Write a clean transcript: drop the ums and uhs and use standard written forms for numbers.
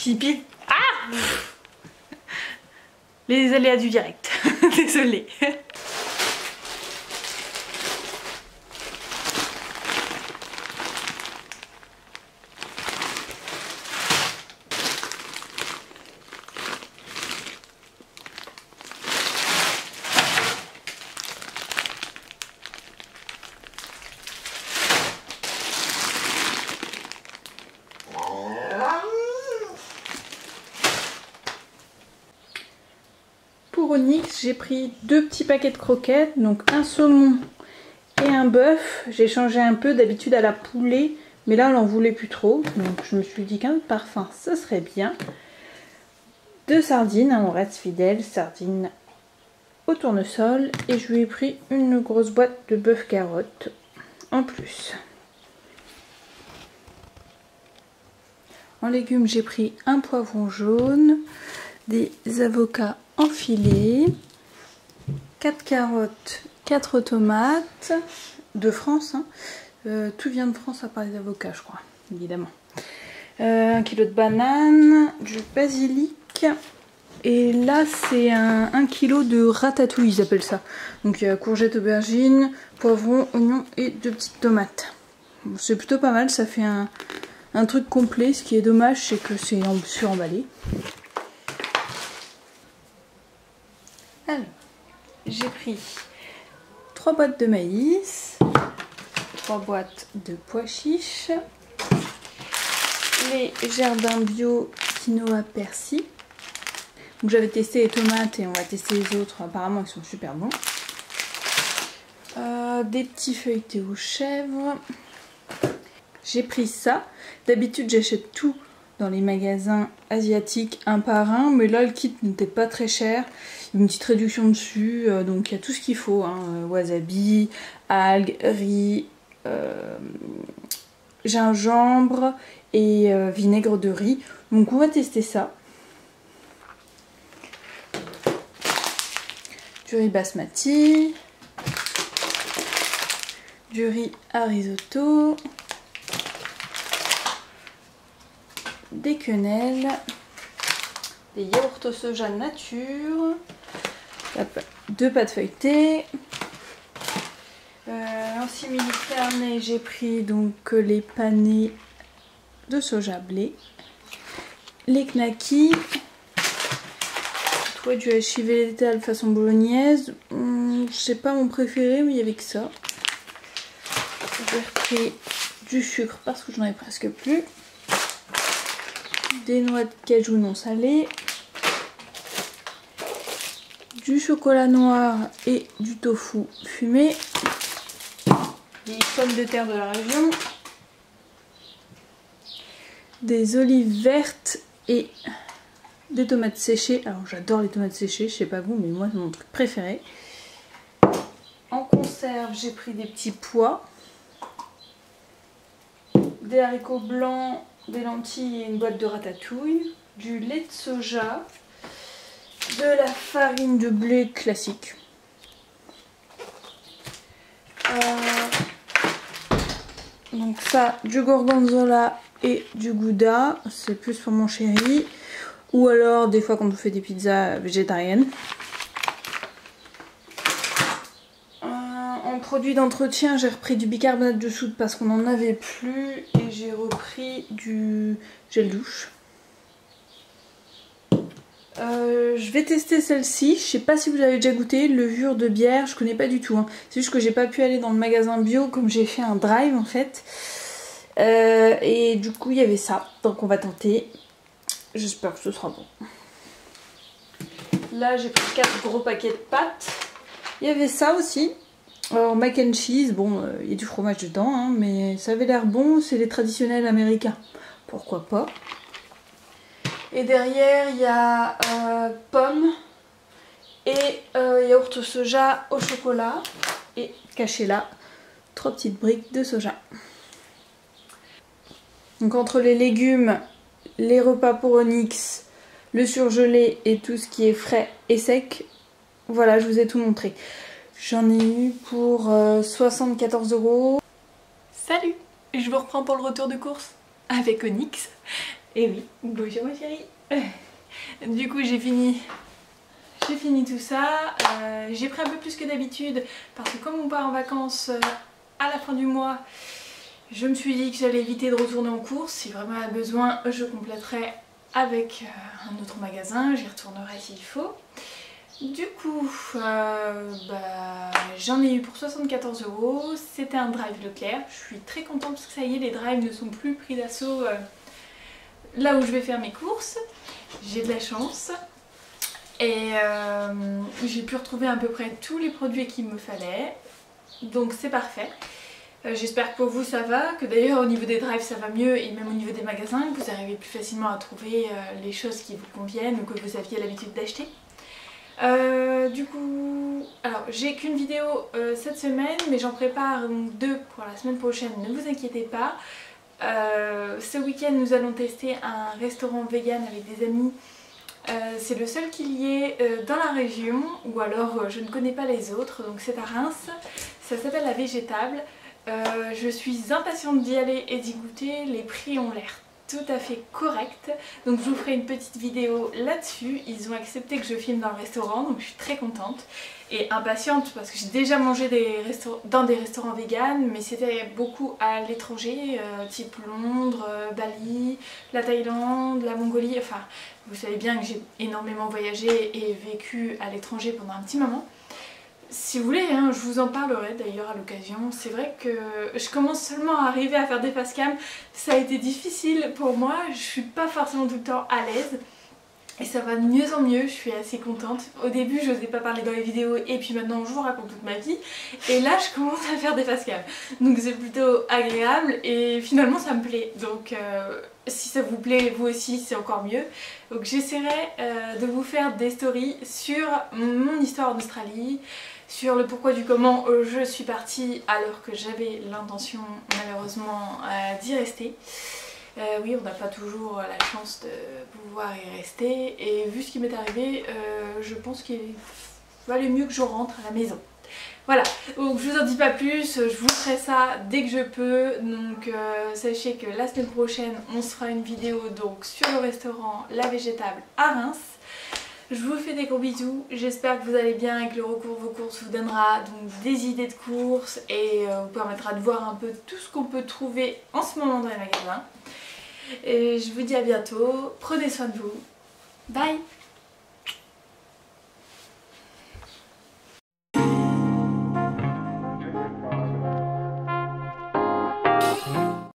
Hippie. Ah, les aléas du direct. Désolée. Pour Onyx, j'ai pris 2 petits paquets de croquettes, donc un saumon et un bœuf. J'ai changé un peu, d'habitude à la poulet, mais là on n'en voulait plus trop, donc je me suis dit qu'un parfum ce serait bien. 2 sardines, on reste fidèle, sardines au tournesol, et je lui ai pris une grosse boîte de bœuf carotte en plus. En légumes, j'ai pris un poivron jaune, des avocats enfilés, 4 carottes, 4 tomates, de France, hein. Tout vient de France à part les avocats, je crois, évidemment. 1 kg de bananes, du basilic, et là c'est un kilo de ratatouille, ils appellent ça. Donc il y a courgettes, aubergines, poivrons, oignons et 2 petites tomates. Bon, c'est plutôt pas mal, ça fait un truc complet. Ce qui est dommage, c'est que c'est suremballé. Alors, j'ai pris 3 boîtes de maïs, 3 boîtes de pois chiches, les jardins bio quinoa persil. Donc j'avais testé les tomates et on va tester les autres, apparemment ils sont super bons. Des petits feuilletés aux chèvres. J'ai pris ça. D'habitude j'achète tout dans les magasins asiatiques un par un, mais là le kit n'était pas très cher. Il y a une petite réduction dessus, donc il y a tout ce qu'il faut, hein. Wasabi, algues, riz, gingembre et vinaigre de riz. Donc on va tester ça. Du riz basmati, du riz à risotto, des quenelles, des yaourts au soja nature, 2 pâtes feuilletées. En simili-carnet, j'ai pris donc les panés de soja blé, les knackis, du hachis végétal façon bolognaise. C'est pas mon préféré, mais il y avait que ça. J'ai repris du sucre parce que j'en avais presque plus. Des noix de cajou non salées. Du chocolat noir et du tofu fumé. Des pommes de terre de la région. Des olives vertes et des tomates séchées. Alors j'adore les tomates séchées, je sais pas vous, mais moi c'est mon truc préféré. En conserve, j'ai pris des petits pois, des haricots blancs, des lentilles et une boîte de ratatouille, du lait de soja, de la farine de blé classique. Donc ça, du gorgonzola et du gouda, c'est plus pour mon chéri. Ou alors des fois quand on fait des pizzas végétariennes. En produit d'entretien, j'ai repris du bicarbonate de soude parce qu'on n'en avait plus. Et j'ai repris du gel douche. Je vais tester celle-ci. Je sais pas si vous avez déjà goûté. Levure de bière, je connais pas du tout, hein. C'est juste que j'ai pas pu aller dans le magasin bio comme j'ai fait un drive en fait. Et du coup il y avait ça. Donc on va tenter. J'espère que ce sera bon. Là j'ai pris 4 gros paquets de pâtes. Il y avait ça aussi. Alors mac and cheese, bon il y a du fromage dedans, hein, mais ça avait l'air bon, c'est les traditionnels américains. Pourquoi pas. Et derrière il y a pommes et yaourt au soja au chocolat. Et caché là, 3 petites briques de soja. Donc entre les légumes, les repas pour Onyx, le surgelé et tout ce qui est frais et sec, voilà, je vous ai tout montré. J'en ai eu pour 74 €. Salut! Je vous reprends pour le retour de course avec Onyx. Et oui, bonjour ma chérie. Du coup j'ai fini tout ça. J'ai pris un peu plus que d'habitude parce que comme on part en vacances à la fin du mois, je me suis dit que j'allais éviter de retourner en course. Si vraiment il y a besoin, je compléterai avec un autre magasin, j'y retournerai s'il faut. Du coup, j'en ai eu pour 74 €. C'était un drive Leclerc. Je suis très contente parce que ça y est, les drives ne sont plus pris d'assaut là où je vais faire mes courses. J'ai de la chance. Et j'ai pu retrouver à peu près tous les produits qu'il me fallait. Donc c'est parfait. J'espère que pour vous ça va, que d'ailleurs au niveau des drives ça va mieux et même au niveau des magasins, que vous arrivez plus facilement à trouver les choses qui vous conviennent ou que vous aviez l'habitude d'acheter. Du coup, alors j'ai qu'une vidéo cette semaine, mais j'en prépare donc 2 pour la semaine prochaine, ne vous inquiétez pas. Ce week-end nous allons tester un restaurant vegan avec des amis. C'est le seul qu'il y ait dans la région, ou alors je ne connais pas les autres, donc c'est à Reims. Ça s'appelle La Végétable. Je suis impatiente d'y aller et d'y goûter, les prix ont l'air tout à fait corrects, donc je vous ferai une petite vidéo là-dessus. Ils ont accepté que je filme dans le restaurant, donc je suis très contente et impatiente parce que j'ai déjà mangé dans des restaurants vegan, mais c'était beaucoup à l'étranger, type Londres, Bali, la Thaïlande, la Mongolie, enfin vous savez bien que j'ai énormément voyagé et vécu à l'étranger pendant un petit moment. Si vous voulez, hein, je vous en parlerai d'ailleurs à l'occasion. C'est vrai que je commence seulement à arriver à faire des face cam. Ça a été difficile pour moi, je suis pas forcément tout le temps à l'aise. Et ça va de mieux en mieux, je suis assez contente. Au début, je n'osais pas parler dans les vidéos et puis maintenant je vous raconte toute ma vie. Et là, je commence à faire des face cam. Donc c'est plutôt agréable et finalement ça me plaît. Donc si ça vous plaît, vous aussi, c'est encore mieux. Donc j'essaierai de vous faire des stories sur mon histoire en Australie, sur le pourquoi du comment je suis partie alors que j'avais l'intention malheureusement d'y rester. Oui, on n'a pas toujours la chance de pouvoir y rester et vu ce qui m'est arrivé, je pense qu'il valait mieux que je rentre à la maison. Voilà, donc je vous en dis pas plus, je vous ferai ça dès que je peux, donc sachez que la semaine prochaine on se fera une vidéo donc sur le restaurant La Végétable à Reims. Je vous fais des gros bisous, j'espère que vous allez bien et que le recours vos courses vous donnera donc des idées de courses et vous permettra de voir un peu tout ce qu'on peut trouver en ce moment dans les magasins. Et je vous dis à bientôt, prenez soin de vous, bye!